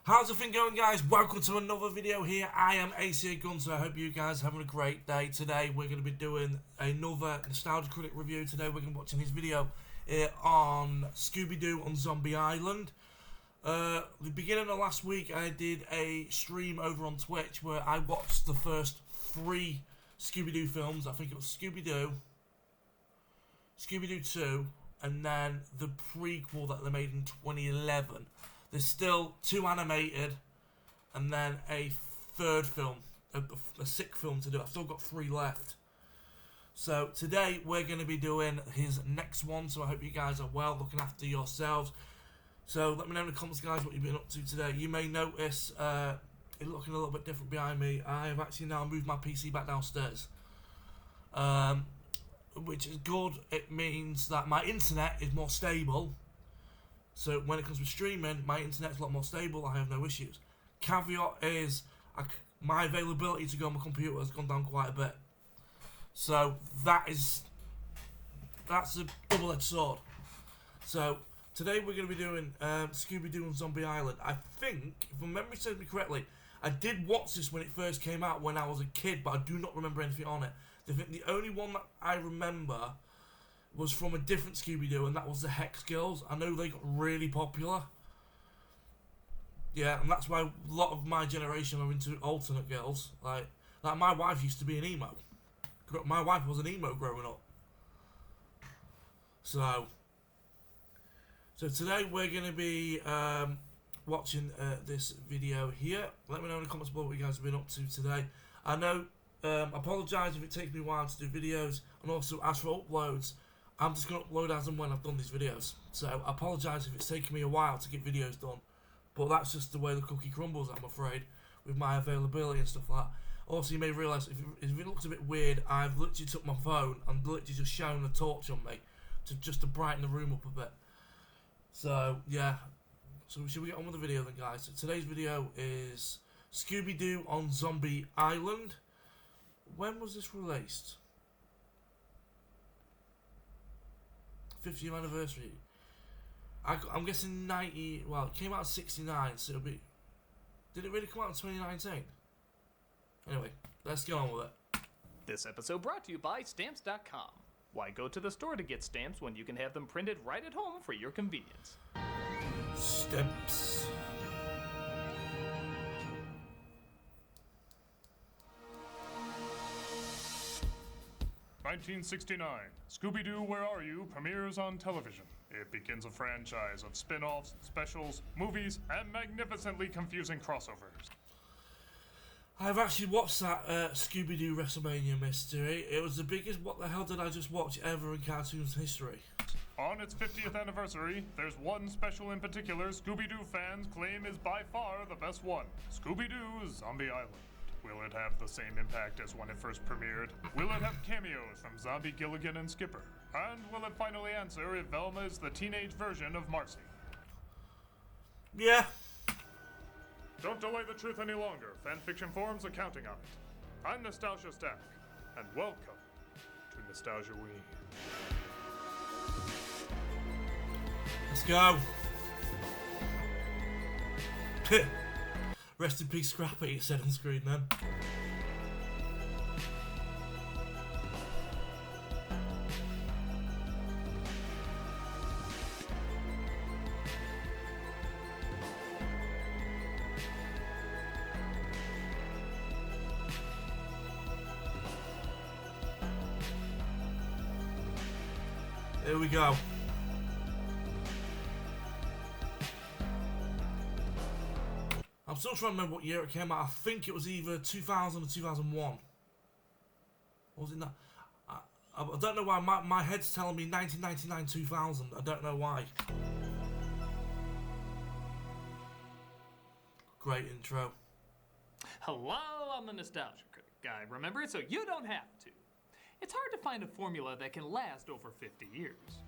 How's the thing going, guys? Welcome to another video here. I am ACA Guenter. I hope you guys are having a great day. Today we're going to be doing another Nostalgia Critic review. Today we're going to be watching his video on Scooby-Doo on Zombie Island. The beginning of last week I did a stream over on Twitch where I watched the first 3 Scooby-Doo films. I think it was Scooby-Doo, Scooby-Doo 2, and then the prequel that they made in 2011. There's still 2 animated, and then a 3rd film, a 6th film to do. I've still got 3 left. So today we're going to be doing his next one. So I hope you guys are well, looking after yourselves. So let me know in the comments, guys, what you've been up to today. You may notice it looking a little bit different behind me. I have actually now moved my PC back downstairs, which is good. It means that my internet is more stable. So when it comes to streaming, my internet's a lot more stable. I have no issues. Caveat is my availability to go on my computer has gone down quite a bit. So that's a double-edged sword. So today we're going to be doing Scooby-Doo on Zombie Island. I think, if my memory serves me correctly, I did watch this when it first came out when I was a kid, but I do not remember anything on it. I think the only one that I remember was from a different Scooby-Doo, and that was the Hex Girls. I know they got really popular. Yeah, and that's why a lot of my generation are into alternate girls. Like my wife used to be an emo. My wife was an emo growing up. So today we're going to be watching this video here. Let me know in the comments below what you guys have been up to today. I know, apologise if it takes me a while to do videos, and also as for uploads, I'm just going to upload as and when I've done these videos. So I apologise if it's taken me a while to get videos done. But that's just the way the cookie crumbles, I'm afraid, with my availability and stuff like that. Also, you may realise, if it looks a bit weird, I've literally took my phone and literally just shone a torch on me to brighten the room up a bit. So, yeah. So should we get on with the video then, guys? So today's video is Scooby-Doo on Zombie Island. When was this released? 50th anniversary. I'm guessing 90. Well, it came out in 69, so it'll be. Did it really come out in 2019? Anyway, let's get on with it. This episode brought to you by Stamps.com. Why go to the store to get stamps when you can have them printed right at home for your convenience? Stamps. "1969, Scooby-Doo, Where Are You?" premieres on television. It begins a franchise of spin-offs, specials, movies, and magnificently confusing crossovers. I've actually watched that Scooby-Doo WrestleMania mystery. It was the biggest "what the hell did I just watch" ever in cartoons history. On its 50th anniversary, there's one special in particular Scooby-Doo fans claim is by far the best one: Scooby-Doo Zombie Island. Will it have the same impact as when it first premiered? Will it have cameos from Zombie Gilligan and Skipper? And will it finally answer if Velma is the teenage version of Marcy? Yeah. Don't delay the truth any longer. Fanfiction forums are counting on it. I'm Nostalgia Stack, and welcome to Nostalgia Ween. Let's go. Rest in peace, Scrappy, it said on screen then. Here we go. I'm still trying to remember what year it came out. I think it was either 2000 or 2001. Or was it not? I don't know why my head's telling me 1999, 2000. I don't know why. Great intro. Hello, I'm the Nostalgia Critic guy. Remember it so you don't have to. It's hard to find a formula that can last over 50 years.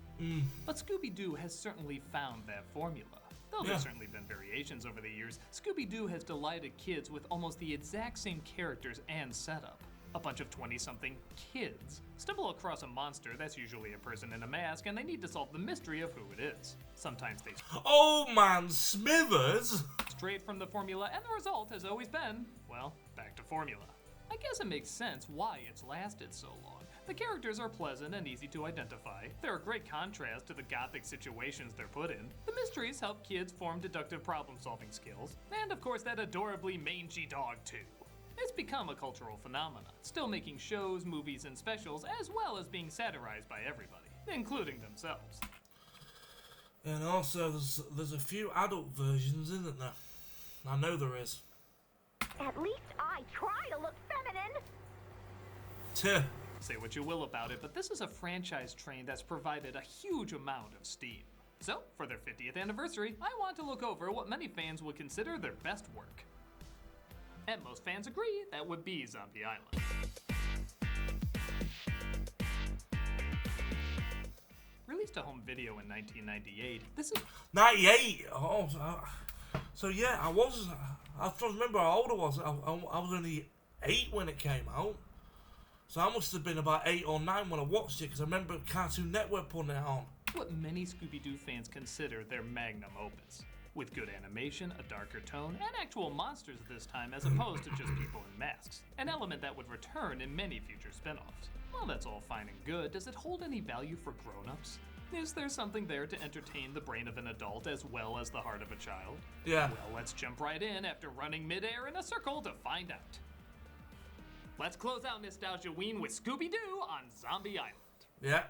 But Scooby-Doo has certainly found that formula. Though there's certainly been variations over the years, Scooby-Doo has delighted kids with almost the exact same characters and setup. A bunch of 20-something kids stumble across a monster that's usually a person in a mask, and they need to solve the mystery of who it is. Sometimes they... Oh man, Smithers! strayed from the formula, and the result has always been, well, back to formula. I guess it makes sense why it's lasted so long. The characters are pleasant and easy to identify. They're a great contrast to the gothic situations they're put in. The mysteries help kids form deductive problem-solving skills. And of course, that adorably mangy dog, too. It's become a cultural phenomenon, still making shows, movies, and specials, as well as being satirized by everybody, including themselves. And also, there's a few adult versions, isn't there? I know there is. At least I try to look feminine. Tuh. Say what you will about it, but this is a franchise train that's provided a huge amount of steam. So, for their 50th anniversary, I want to look over what many fans would consider their best work. And most fans agree that would be Zombie Island. Released a home video in 1998, this is 98. Oh, so yeah, I trying to remember how old I was. I was only 8 when it came out. So I must have been about 8 or 9 when I watched it, because I remember Cartoon Network putting it on. what many Scooby-Doo fans consider their magnum opus. With good animation, a darker tone, and actual monsters this time as opposed to just people in masks. An element that would return in many future spin-offs. While that's all fine and good, does it hold any value for grown-ups? Is there something there to entertain the brain of an adult as well as the heart of a child? Yeah. Well, let's jump right in after running midair in a circle to find out. Let's close out Nostalgia Ween with Scooby-Doo on Zombie Island. Yeah.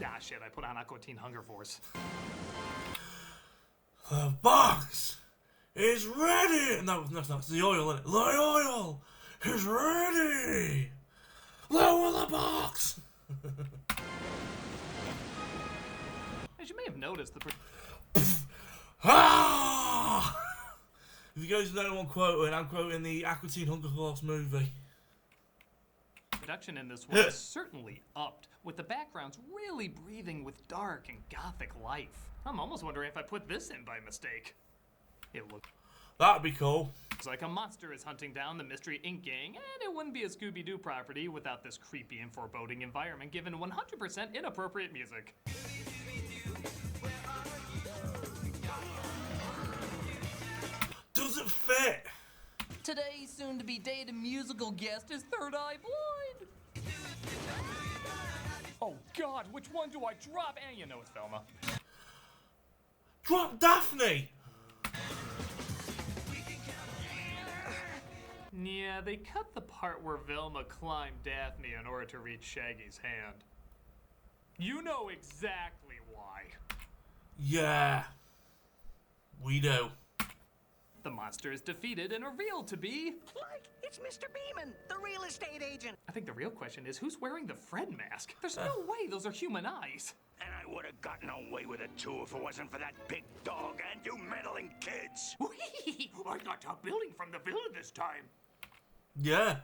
Ah, shit, I put on Aqua Teen Hunger Force. The box is ready! No, it's the oil, isn't it? The oil is ready! Lower the box! As you may have noticed, the Ah! If you guys know what I'm quoting, I'm quoting the Aqua Teen Hunger Force movie. production in this one is certainly upped, with the backgrounds really breathing with dark and gothic life. I'm almost wondering if I put this in by mistake. It looks That'd be cool. like a monster is hunting down the Mystery Inc. gang, and it wouldn't be a Scooby-Doo property without this creepy and foreboding environment given 100% inappropriate music. Does it fit? Today's soon-to-be dated musical guest is Third Eye Blind. Oh God, which one do I drop? And you know it's Velma. Drop Daphne! Yeah, they cut the part where Velma climbed Daphne in order to reach Shaggy's hand. You know exactly why. Yeah. We do. The monster is defeated and revealed to be... Like, it's Mr. Beeman, the real estate agent. I think the real question is who's wearing the Fred mask? There's no way those are human eyes. And I would have gotten away with it too if it wasn't for that big dog and you meddling kids. I got top building from the villain this time. Yeah.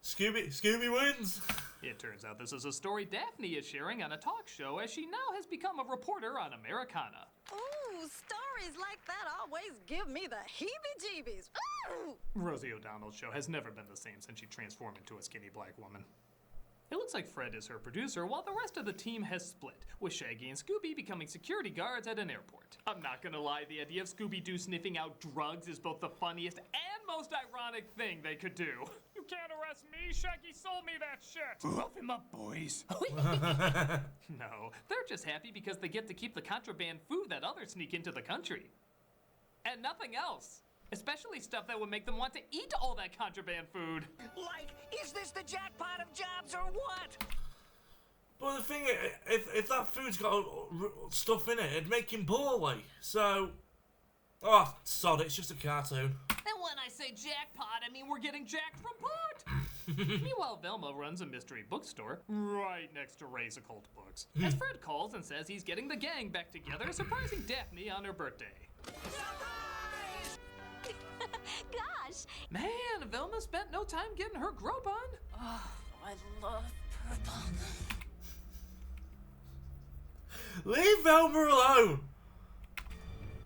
Scooby wins. It turns out this is a story Daphne is sharing on a talk show as she now has become a reporter on Americana. Ooh, stories like that always give me the heebie-jeebies. Ooh! Rosie O'Donnell's show has never been the same since she transformed into a skinny black woman. It looks like Fred is her producer, while the rest of the team has split, with Shaggy and Scooby becoming security guards at an airport. I'm not gonna lie, the idea of Scooby-Doo sniffing out drugs is both the funniest and most ironic thing they could do. You can't arrest me. Shaggy sold me that shit. Rough him up, boys. No, they're just happy because they get to keep the contraband food that others sneak into the country. And nothing else. Especially stuff that would make them want to eat all that contraband food. Like, is this the jackpot of jobs or what? But the thing is, if that food's got stuff in it, it'd make him poorly. So, oh, sod it, it's just a cartoon. And when I say jackpot, I mean we're getting jacked from pot. Meanwhile, Velma runs a mystery bookstore right next to Ray's occult books. As Fred calls and says he's getting the gang back together, surprising Daphne on her birthday. Gosh, Man, Velma spent no time getting her grope on. oh, I love purple. Leave Velma alone!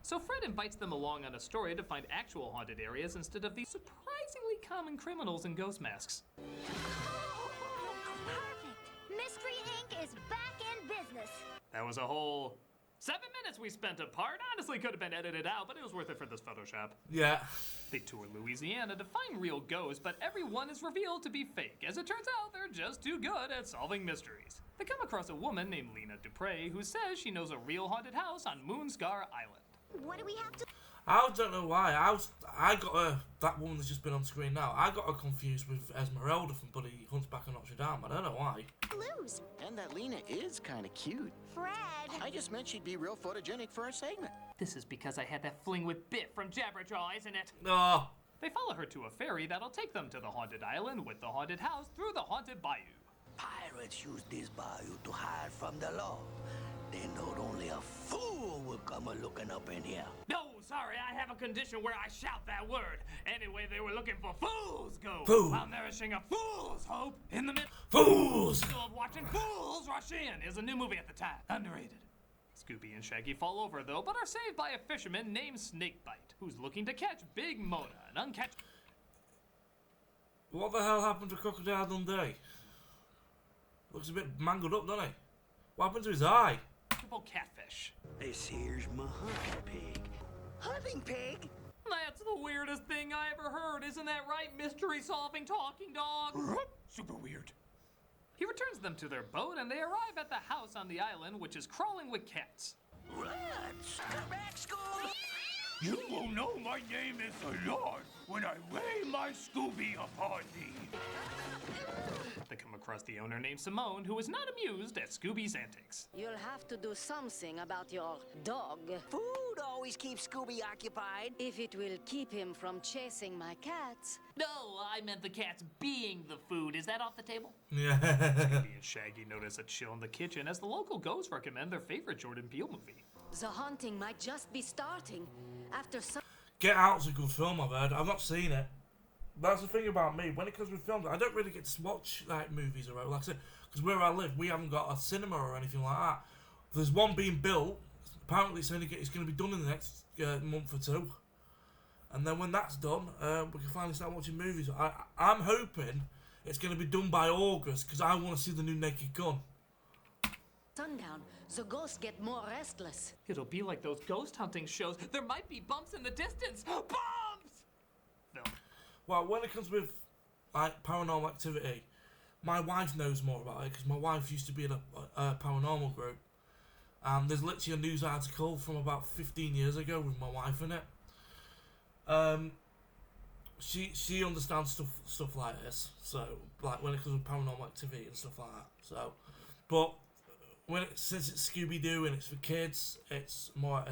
So Fred invites them along on a story to find actual haunted areas instead of these surprisingly common criminals in ghost masks. Perfect. Mystery Inc. is back in business. That was a whole 7 minutes we spent apart. Honestly, could have been edited out, but it was worth it for this Photoshop. Yeah. They tour Louisiana to find real ghosts, but everyone is revealed to be fake. As it turns out, they're just too good at solving mysteries. They come across a woman named Lena Dupre who says she knows a real haunted house on Moonscar Island. What do we have to... I don't know why. I got her, that woman that's just been on screen now, I got her confused with Esmeralda from Bloody Hunchback of Notre Dame. I don't know why. lose? And that Lena is kind of cute. Fred! I just meant she'd be real photogenic for our segment. This is because I had that fling with Biff from Jabberjaw, isn't it? Oh. They follow her to a ferry that'll take them to the haunted island with the haunted house through the haunted bayou. Pirates use this bayou to hide from the law. They know only a fool will come a-looking up in here. No, sorry, I have a condition where I shout that word. Anyway, they were looking for Fool's Gold Fool. while nourishing a fool's hope in the middle Fools! of watching Fools Rush In. Is a new movie at the time. Underrated. Scooby and Shaggy fall over, though, but are saved by a fisherman named Snakebite, who's looking to catch Big Mona, an uncatchable... What the hell happened to Crocodile Dundee? Looks a bit mangled up, doesn't he? What happened to his eye? catfish. This here's my hunting pig. Hunting pig? That's the weirdest thing I ever heard, isn't that right, mystery-solving talking dog? Super weird. He returns them to their boat, and they arrive at the house on the island, which is crawling with cats. Rats! Come back, Scooby! You will know my name is the Lord when I lay my Scooby upon thee. They come across the owner named Simone, who is not amused at Scooby's antics. You'll have to do something about your dog. Food always keeps Scooby occupied. If it will keep him from chasing my cats. No, I meant the cats being the food. Is that off the table? Yeah. Scooby and Shaggy notice a chill in the kitchen as the local ghosts recommend their favorite Jordan Peele movie. The haunting might just be starting. After some... Get Out's a good film, I've heard. I've not seen it. That's the thing about me. When it comes with films, I don't really get to watch like movies or like I said, because where I live, we haven't got a cinema or anything like that. There's one being built. Apparently, it's going to be done in the next month or two, and then when that's done, we can finally start watching movies. I'm hoping it's going to be done by August because I want to see the new Naked Gun. sundown, the ghosts get more restless. It'll be like those ghost hunting shows. There might be bumps in the distance. Bumps! Film. Well, when it comes with like paranormal activity, my wife knows more about it because my wife used to be in a paranormal group. There's literally a news article from about 15 years ago with my wife in it. She understands stuff like this. So like when it comes with paranormal activity and stuff like that. So, but since it's Scooby-Doo and it's for kids, it's more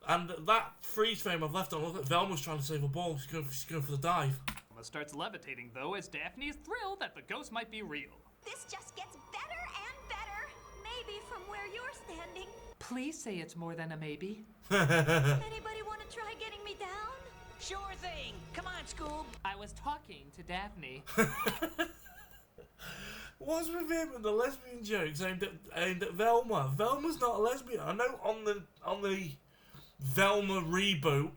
and that freeze frame I've left on. Look at Velma's trying to save a ball. She's going for the dive. Velma starts levitating though, as Daphne is thrilled that the ghost might be real. This just gets better and better. Maybe from where you're standing. Please say it's more than a maybe. Anybody want to try getting me down? Sure thing. Come on, Scoob. I was talking to Daphne. What's with him and the lesbian jokes aimed at Velma? Velma's not a lesbian. I know on the Velma reboot,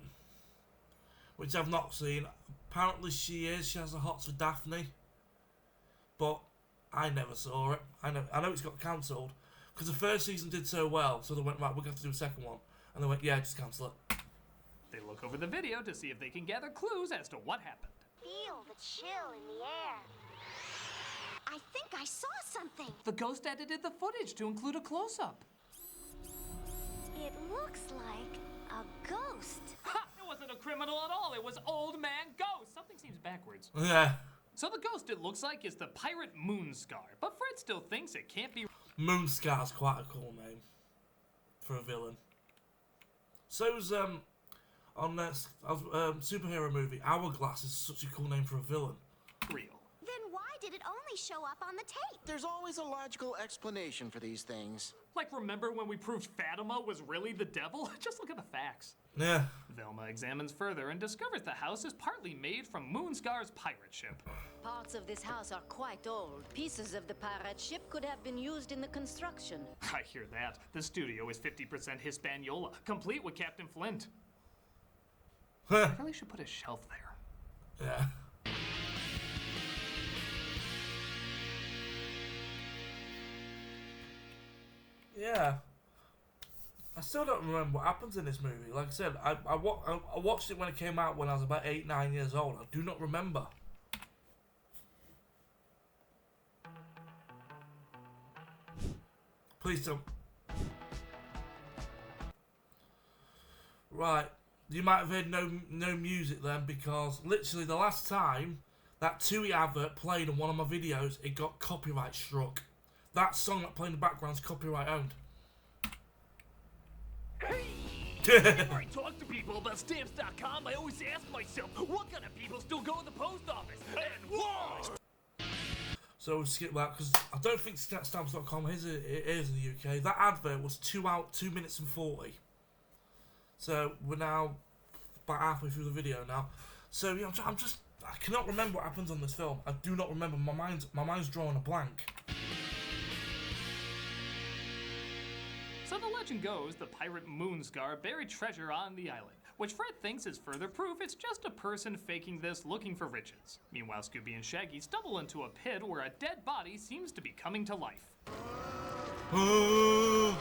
which I've not seen, apparently she is. She has the hots for Daphne, but I never saw it. I know it's got cancelled because the first season did so well, so they went, right, we're going to have to do a second one, and they went, yeah, just cancel it. They look over the video to see if they can gather clues as to what happened. Feel the chill in the air. I think I saw something. The ghost edited the footage to include a close-up. It looks like a ghost. Ha! It wasn't a criminal at all. It was Old Man Ghost. Something seems backwards. Yeah. So the ghost, it looks like, is the pirate Moonscar, but Fred still thinks it can't be. Moonscar's quite a cool name for a villain. So's on that superhero movie, Hourglass is such a cool name for a villain. Real. Then why did it only show up on the tape? There's always a logical explanation for these things. Like, remember when we proved Fatima was really the devil? Just look at the facts. Yeah. Velma examines further and discovers the house is partly made from Moonscar's pirate ship. Parts of this house are quite old. Pieces of the pirate ship could have been used in the construction. I hear that. The studio is 50% Hispaniola, complete with Captain Flint. I really should put a shelf there. Yeah. Yeah. I still don't remember what happens in this movie. Like I said, I watched it when it came out when I was about 8, 9 years old. I do not remember. Please don't. Right, you might have heard no music then, because literally the last time that TUI advert played on one of my videos, it got copyright struck. That song that played in the background is copyright owned. Whenever I talk to people about stamps.com, I always ask myself, what kind of people still go to the post office? And why? So we'll skip that, because I don't think stamps.com is in the UK. That advert was 2 minutes and 40. So we're now about halfway through the video now. So yeah, I cannot remember what happens on this film. I do not remember. My mind's drawing a blank. So the legend goes, the pirate Moonscar buried treasure on the island, which Fred thinks is further proof it's just a person faking this looking for riches. Meanwhile, Scooby and Shaggy stumble into a pit where a dead body seems to be coming to life. I've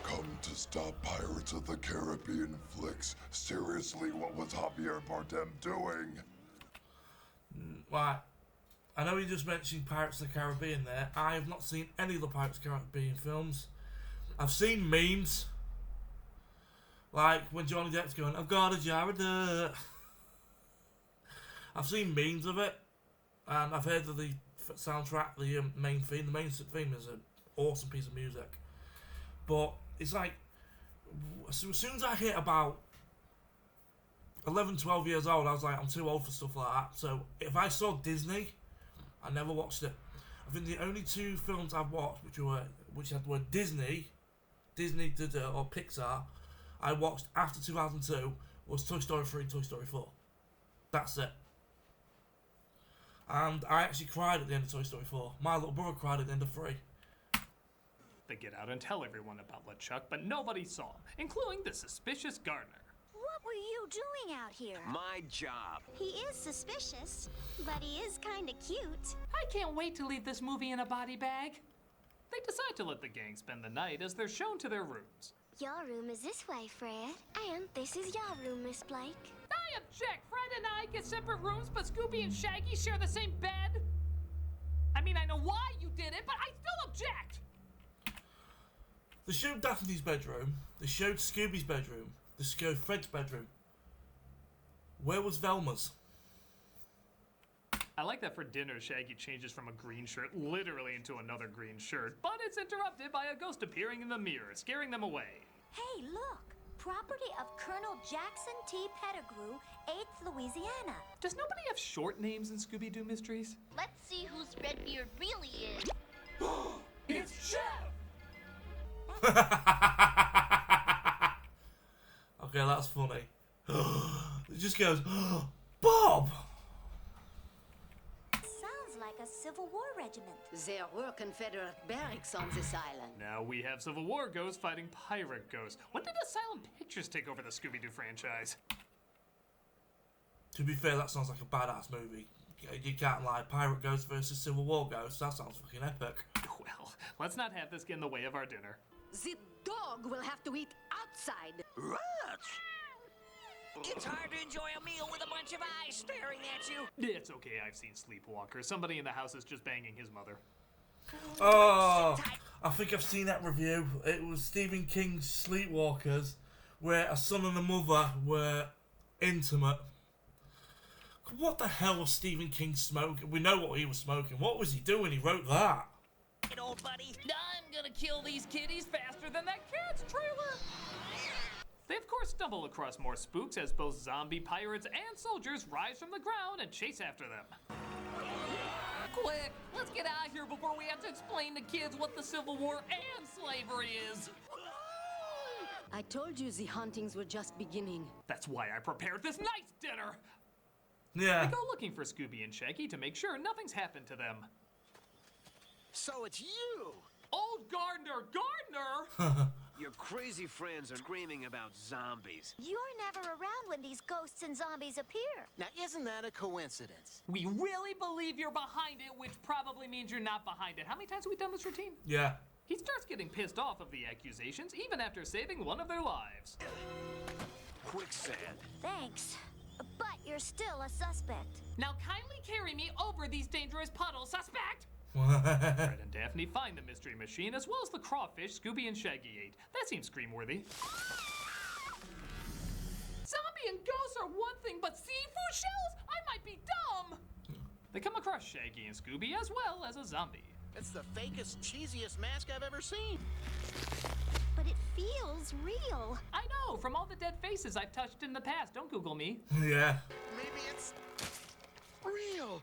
come to stop Pirates of the Caribbean flicks. Seriously, what was Javier Bardem doing? Right. I know you just mentioned Pirates of the Caribbean there. I have not seen any of the Pirates of the Caribbean films. I've seen memes. Like when Johnny Depp's going, I've got a jar of dirt. I've seen memes of it. And I've heard of the soundtrack, the main theme. The main theme is an awesome piece of music. But it's like, as soon as I hit about 11, 12 years old, I was like, I'm too old for stuff like that. So if I saw Disney, I never watched it. I think the only 2 films I've watched which had the word Disney or Pixar, I watched after 2002 was Toy Story 3 and Toy Story 4. That's it. And I actually cried at the end of Toy Story 4. My little brother cried at the end of 3. They get out and tell everyone about LeChuck, but nobody saw him, including the suspicious gardener. What were you doing out here? My job. He is suspicious, but he is kind of cute. I can't wait to leave this movie in a body bag. They decide to let the gang spend the night as they're shown to their rooms. Your room is this way, Fred. And this is your room, Miss Blake. I object! Fred and I get separate rooms, but Scooby and Shaggy share the same bed? I mean, I know why you did it, but I still object! They showed Daphne's bedroom. They showed Scooby's bedroom. They showed Fred's bedroom. Where was Velma's? I like that for dinner, Shaggy changes from a green shirt literally into another green shirt, but it's interrupted by a ghost appearing in the mirror, scaring them away. Hey, look! Property of Colonel Jackson T. Pettigrew, 8th Louisiana. Does nobody have short names in Scooby-Doo mysteries? Let's see whose Redbeard really is. It's Jeff! Okay, that's funny. It just goes, Bob! Sounds like a Civil War regiment. There were Confederate barracks on this island. Now we have Civil War ghosts fighting pirate ghosts. When did Asylum Pictures take over the Scooby-Doo franchise? To be fair, that sounds like a badass movie. You can't lie. Pirate Ghosts versus Civil War Ghosts. That sounds fucking epic. Well, let's not have this get in the way of our dinner. The dog will have to eat outside. Reusz! It's hard to enjoy a meal with a bunch of eyes staring at you. It's okay, I've seen Sleepwalker. Somebody in the house is just banging his mother. Oh, I think I've seen that review. It was Stephen King's Sleepwalkers, where a son and a mother were intimate. What the hell was Stephen King smoking? We know what he was smoking. What was he doing? He wrote that. Old buddy. I'm gonna kill these kitties faster than that cat's trailer. They of course stumble across more spooks as both zombie pirates and soldiers rise from the ground and chase after them. Quick, let's get out of here before we have to explain to kids what the Civil War and slavery is. I told you the huntings were just beginning. That's why I prepared this nice dinner. Yeah. They go looking for Scooby and Shaggy to make sure nothing's happened to them. So it's you! Old Gardner! Your crazy friends are screaming about zombies. You're never around when these ghosts and zombies appear. Now, isn't that a coincidence? We really believe you're behind it, which probably means you're not behind it. How many times have we done this routine? Yeah. He starts getting pissed off of the accusations even after saving one of their lives. Quicksand. Thanks. But you're still a suspect. Now kindly carry me over these dangerous puddles, suspect! Fred and Daphne find the mystery machine as well as the crawfish Scooby and Shaggy ate. That seems scream-worthy. Zombie and ghosts are one thing, but seafood shells? I might be dumb! They come across Shaggy and Scooby as well as a zombie. It's the fakest, cheesiest mask I've ever seen. But it feels real. I know, from all the dead faces I've touched in the past. Don't Google me. Yeah. Maybe it's real.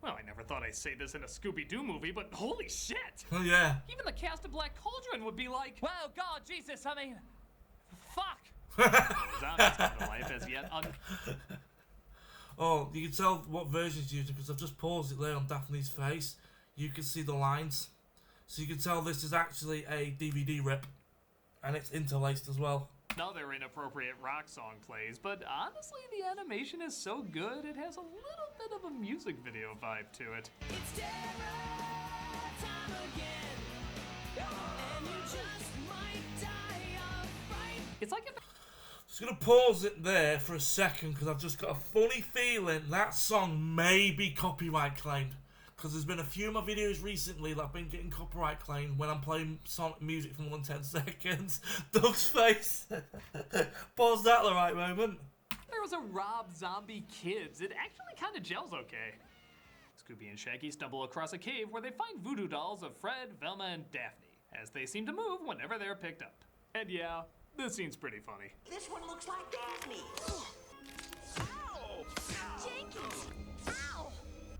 Well, I never thought I'd say this in a Scooby-Doo movie, but holy shit! Oh, yeah. Even the cast of Black Cauldron would be like, Wow, God, Jesus, I mean, fuck. Zombies come to life as yet Oh, you can tell what version it's using because I've just paused it there on Daphne's face. You can see the lines. So you can tell this is actually a DVD rip. And it's interlaced as well. Another inappropriate rock song plays, but honestly, the animation is so good, it has a little bit of a music video vibe to it. It's terror time again, and you just might die of fright. It's like if Just gonna pause it there for a second because I've just got a funny feeling that song may be copyright claimed. Because there's been a few of my videos recently that I've been getting copyright claimed when I'm playing Sonic music for more than 10 seconds. Doug's face. Pause that at the right moment. there was a Rob Zombie Kids, it actually kind of gels okay. Scooby and Shaggy stumble across a cave where they find voodoo dolls of Fred, Velma, and Daphne, as they seem to move whenever they're picked up. And yeah, this scene's pretty funny. This one looks like Daphne's. Jenkins! Ow!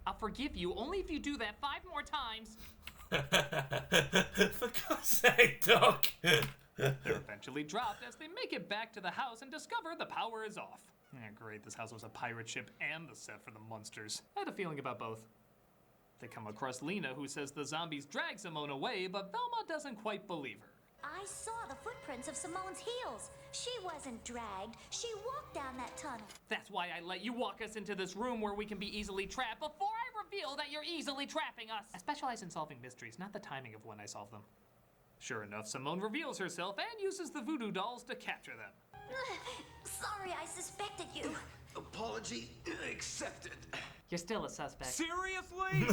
I'll forgive you only if you do that 5 more times. For God's sake, Doug. They're eventually dropped as they make it back to the house and discover the power is off. Yeah, great, this house was a pirate ship and the set for the Munsters. I had a feeling about both. They come across Lena, who says the zombies drag Simone away, but Velma doesn't quite believe her. I saw the footprints of Simone's heels. She wasn't dragged. She walked down that tunnel. That's why I let you walk us into this room where we can be easily trapped before I reveal that you're easily trapping us. I specialize in solving mysteries, not the timing of when I solve them. Sure enough, Simone reveals herself and uses the voodoo dolls to capture them. Sorry, I suspected you. Apology accepted. You're still a suspect. Seriously?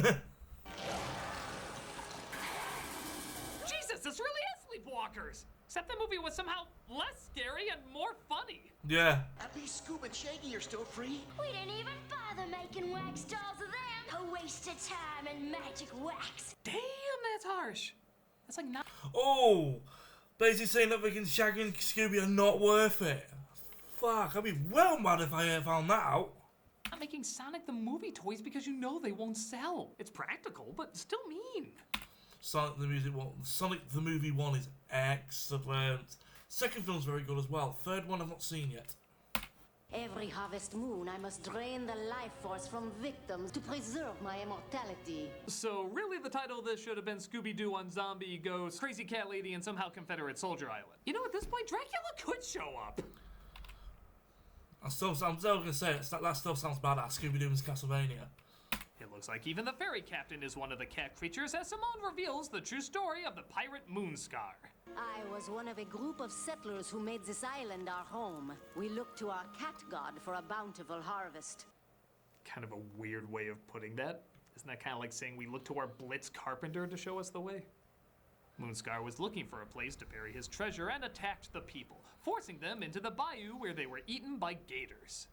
Jesus, this really is Sleepwalkers! Except the movie was somehow less scary and more funny. Yeah. At least Scoob and Shaggy are still free. We didn't even bother making wax dolls of them. A waste of time and magic wax. Damn, that's harsh. That's like not. Oh, basically saying that freaking Shaggy and Scooby are not worth it. Fuck, I'd be well mad if I found that out. Not making Sonic the movie toys because you know they won't sell. It's practical, but still mean. Sonic the Movie 1 is excellent. Second film's very good as well. Third one I've not seen yet. Every harvest moon, I must drain the life force from victims to preserve my immortality. So really the title of this should have been Scooby-Doo on Zombie, Ghost, Crazy Cat Lady, and somehow Confederate Soldier Island. You know, at this point, Dracula could show up. I'm still gonna say it, that still sounds badass. Scooby-Doo and Castlevania. It looks like even the fairy captain is one of the cat creatures as Simone reveals the true story of the pirate Moonscar. I was one of a group of settlers who made this island our home. We looked to our cat god for a bountiful harvest. Kind of a weird way of putting that. Isn't that kind of like saying we look to our Blitz Carpenter to show us the way? Moonscar was looking for a place to bury his treasure and attacked the people, forcing them into the bayou where they were eaten by gators.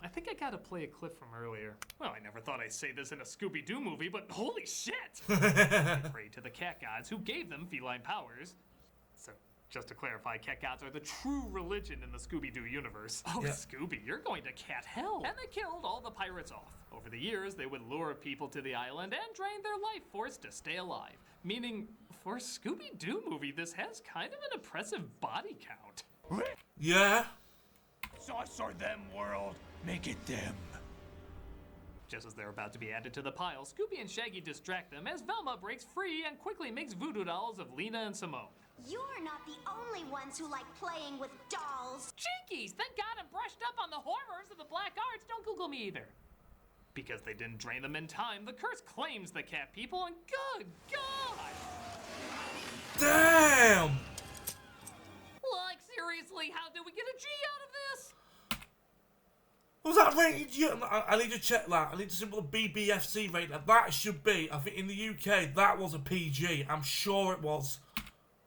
I think I gotta play a clip from earlier. Well, I never thought I'd say this in a Scooby-Doo movie, but holy shit! They prayed to the cat gods who gave them feline powers. So, just to clarify, cat gods are the true religion in the Scooby-Doo universe. Oh, yeah. Scooby, you're going to cat hell! And they killed all the pirates off. Over the years, they would lure people to the island and drain their life force to stay alive. Meaning, for a Scooby-Doo movie, this has kind of an impressive body count. Yeah. Sauce or them, world. Make it them. Just as they're about to be added to the pile, Scooby and Shaggy distract them as Velma breaks free and quickly makes voodoo dolls of Lena and Simone. You're not the only ones who like playing with dolls. Jinkies! Thank God I'm brushed up on the horrors of the black arts. Don't Google me either. Because they didn't drain them in time, the curse claims the cat people, and good God! Damn! Like, seriously, how did we get a G out of this? Was that rated G? I need to check that. I need to see what the BBFC rating. That should be. I think in the UK, that was a PG. I'm sure it was.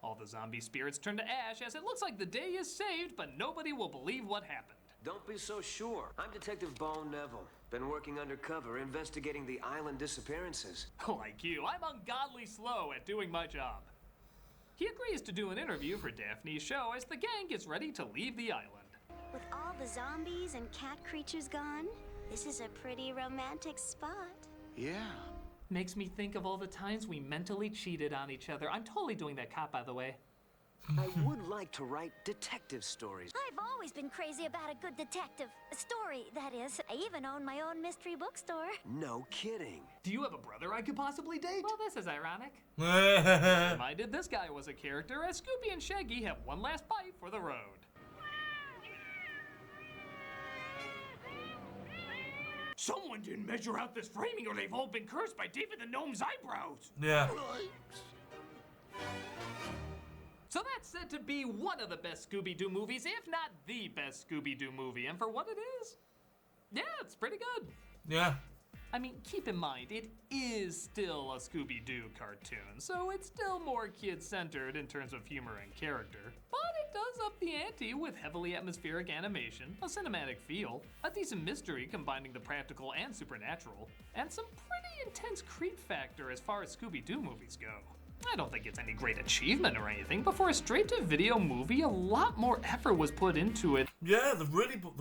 All the zombie spirits turn to ash as it looks like the day is saved, but nobody will believe what happened. Don't be so sure. I'm Detective Bone Neville. Been working undercover, investigating the island disappearances. Like you, I'm ungodly slow at doing my job. He agrees to do an interview for Daphne's show as the gang gets ready to leave the island. With all the zombies and cat creatures gone, this is a pretty romantic spot. Yeah. Makes me think of all the times we mentally cheated on each other. I'm totally doing that cop, by the way. I would like to write detective stories. I've always been crazy about a good detective. A story, that is. I even own my own mystery bookstore. No kidding. Do you have a brother I could possibly date? Well, this is ironic. Yeah. Reminded this guy was a character as Scooby and Shaggy have one last bite for the road. Someone didn't measure out this framing or they've all been cursed by David the Gnome's eyebrows. Yeah. So that's said to be one of the best Scooby-Doo movies, if not the best Scooby-Doo movie. And for what it is, yeah, it's pretty good. Yeah. I mean, keep in mind, it is still a Scooby-Doo cartoon, so it's still more kid-centered in terms of humor and character. But it does up the ante with heavily atmospheric animation, a cinematic feel, a decent mystery combining the practical and supernatural, and some pretty intense creep factor as far as Scooby-Doo movies go. I don't think it's any great achievement or anything, but for a straight-to-video movie, a lot more effort was put into it. Yeah, they've really put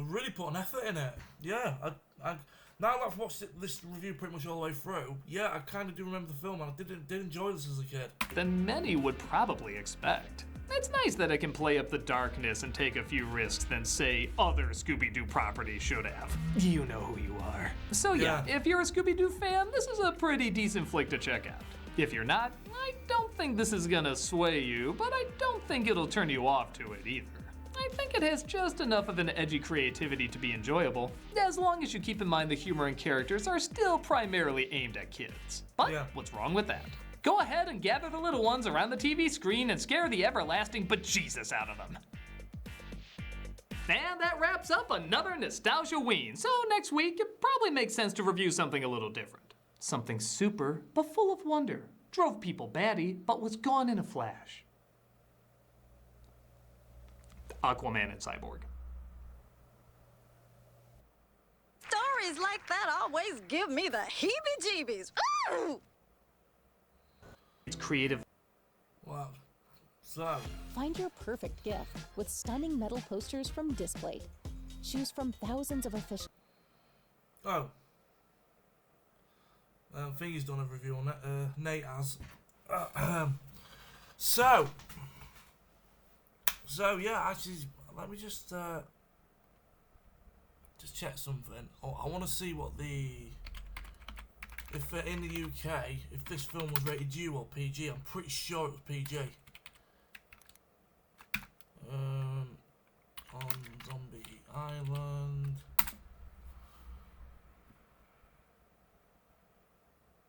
an effort in it. Yeah, I now that I've watched this review pretty much all the way through, yeah, I kind of do remember the film, and I did enjoy this as a kid. Than many would probably expect. It's nice that it can play up the darkness and take a few risks than, say, other Scooby-Doo properties should have. You know who you are. So yeah, if you're a Scooby-Doo fan, this is a pretty decent flick to check out. If you're not, I don't think this is gonna sway you, but I don't think it'll turn you off to it either. I think it has just enough of an edgy creativity to be enjoyable, as long as you keep in mind the humor and characters are still primarily aimed at kids. But what's wrong with that? Go ahead and gather the little ones around the TV screen and scare the everlasting bejesus out of them. And that wraps up another Nostalgia Ween, so next week it probably makes sense to review something a little different. Something super, but full of wonder. Drove people batty, but was gone in a flash. Aquaman and Cyborg. Stories like that always give me the heebie-jeebies. Ooh! It's creative. Wow. So. Find your perfect gift with stunning metal posters from Displate. Choose from thousands of official. Oh. I think he's done a review on it. Nate has. So yeah, actually, let me just check something. I want to see what if in the UK, if this film was rated U or PG. I'm pretty sure it was PG. On Zombie Island.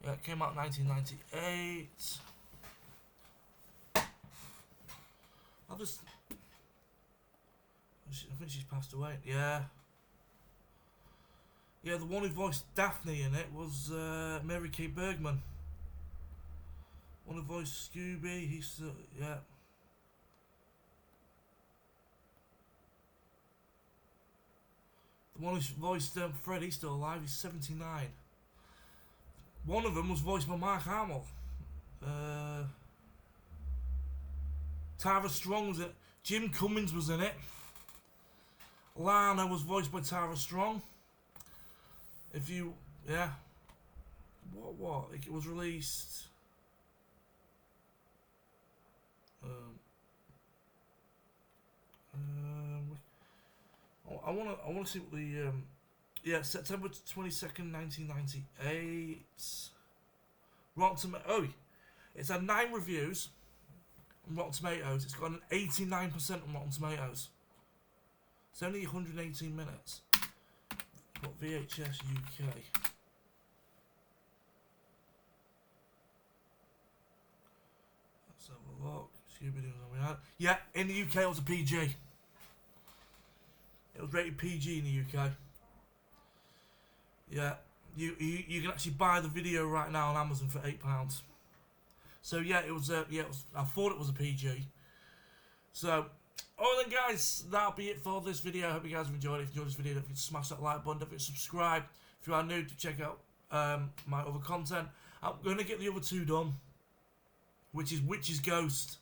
Yeah, it came out in 1998. I think she's passed away. Yeah. Yeah, the one who voiced Daphne in it was Mary Kate Bergman. One who voiced Scooby, he's still, yeah. The one who voiced Fred, he's still alive, he's 79. One of them was voiced by Mark Hamill. Tara Strong was in it. Jim Cummings was in it. Lana was voiced by Tara Strong. If you, yeah. What? It was released. I want to see what the Yeah, September 22nd, 1998. Rotten Tomatoes. Oh, it's had 9 reviews on Rotten Tomatoes. It's got an 89% on Rotten Tomatoes. It's only 118 minutes. Got VHS UK. Let's have a look. Scooby-Doo. Yeah, in the UK it was a PG. It was rated PG in the UK. Yeah, you can actually buy the video right now on Amazon for £8. So yeah, it was. I thought it was a PG. So, then guys, that'll be it for this video. I hope you guys have enjoyed it. If you enjoyed this video, don't forget to smash that like button. Don't forget to subscribe. If you are new, to check out my other content. I'm gonna get the other 2 done, which is Witch's Ghost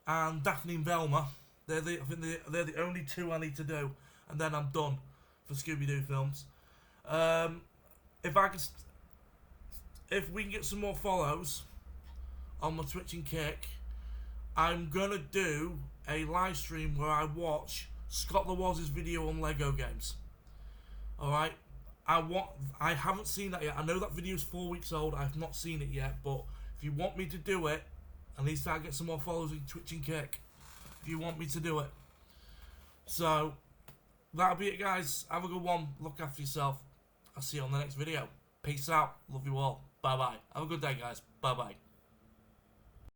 and Daphne and Velma. I think they're the only 2 I need to do, and then I'm done for Scooby-Doo films. If we can get some more follows on my Twitch and Kick, I'm gonna do a live stream where I watch Scott the Woz's video on Lego games. Alright, I haven't seen that yet. I know that video is 4 weeks old. I've not seen it yet, but if you want me to do it, I need to get some more followers on Twitch and Kick. If you want me to do it. So that'll be it, guys. Have a good one. Look after yourself. I'll see you on the next video. Peace out. Love you all. Bye bye. Have a good day, guys. Bye bye.